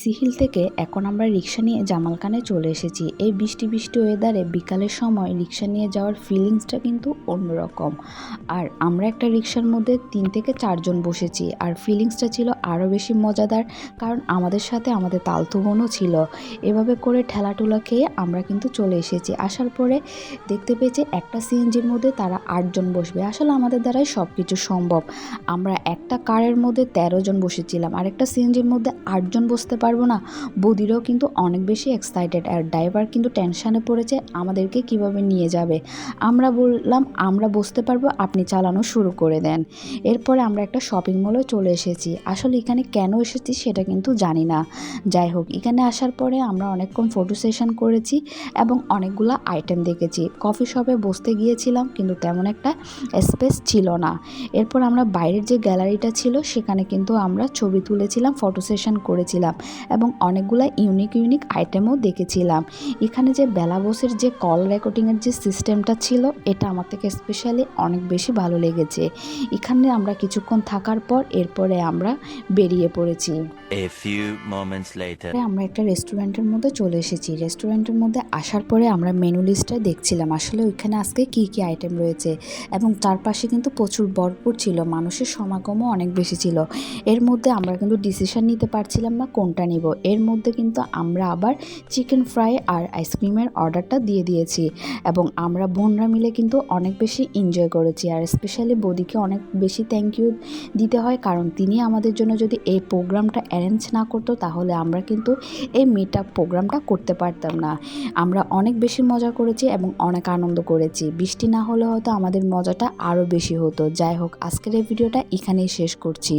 সিহিল থেকে এখন আমরা রিক্সা নিয়ে জামালখানে চলে এসেছি। এই বৃষ্টি বৃষ্টি ওয়েদারে বিকালের সময় রিক্সা নিয়ে যাওয়ার ফিলিংসটা কিন্তু অন্যরকম। আর আমরা একটা রিক্সার মধ্যে 3 থেকে 4 জন বসেছি, আর ফিলিংসটা ছিল আরও বেশি মজাদার, কারণ আমাদের সাথে আমাদের তালতো বোনও ছিল। এভাবে করে ঠেলাটুলা খেয়ে আমরা কিন্তু চলে এসেছি। আসার পরে দেখতে পেয়েছি একটা সিএনজির মধ্যে তারা 8 জন বসবে। আসলে আমাদের দ্বারাই সব কিছু সম্ভব। আমরা একটা কারের মধ্যে 13 জন বসেছিলাম, আর একটা সিএনজির মধ্যে 8 জন বসতে পারবো না। বৌদিরাও কিন্তু অনেক বেশি এক্সাইটেড, আর ড্রাইভার কিন্তু টেনশানে পড়েছে আমাদেরকে কিভাবে নিয়ে যাবে। আমরা বললাম আমরা বসতে পারবো, আপনি চালানো শুরু করে দেন। এরপরে আমরা একটা শপিং মলে চলে এসেছি। আসলে এখানে কেন এসেছি সেটা কিন্তু জানি না। যাই হোক, এখানে আসার পরে আমরা অনেকক্ষণ ফটো সেশন করেছি এবং অনেকগুলো আইটেম দেখেছি। কফি শপে বসতে গিয়েছিলাম, কিন্তু তেমন একটা স্পেস ছিল না। এরপর আমরা বাইরের যে গ্যালারিটা ছিল সেখানে কিন্তু আমরা ছবি তুলেছিলাম, ফটো সেশন করেছিলাম এবং অনেকগুলো ইউনিক আইটেমও দেখেছিলাম। এখানে যে বেলা বসের যে কল রেকর্ডিংয়ের যে সিস্টেমটা ছিল, এটা আমার থেকে স্পেশালি অনেক বেশি ভালো লেগেছে। এখানে আমরা কিছুক্ষণ থাকার পর এরপরে আমরা বেরিয়ে পড়েছি। আমরা একটা রেস্টুরেন্টের মধ্যে চলে এসেছি। রেস্টুরেন্টের মধ্যে আসার পরে আমরা মেনু লিস্টটা দেখছিলাম, আসলে ওইখানে আজকে কি কি আইটেম রয়েছে, এবং চারপাশে কিন্তু প্রচুর ভরপুর ছিল, মানুষের সমাগমও অনেক বেশি ছিল। এর মধ্যে আমরা কিন্তু ডিসিশন নিতে পারছিলাম না কোনটা নিব। এর মধ্যে কিন্তু আমরা আবার চিকেন ফ্রাই আর আইসক্রিমের অর্ডারটা দিয়ে দিয়েছি, এবং আমরা বোনরা মিলে কিন্তু অনেক বেশি এনজয় করেছি। আর স্পেশালি বৌদিকে অনেক বেশি থ্যাংক ইউ দিতে হয়, কারণ তিনি আমাদের জন্য যদি এই প্রোগ্রামটা অ্যারেঞ্জ না করতো তাহলে আমরা কিন্তু এই মিট আপ প্রোগ্রামটা করতে পারতাম না। আমরা অনেক বেশি মজা করেছি এবং অনেক আনন্দ করেছি। বৃষ্টি না হলে হয়তো আমাদের মজাটা আরও বেশি হতো। যাই হোক, আজকের এই ভিডিওটা এখানেই শেষ করছি।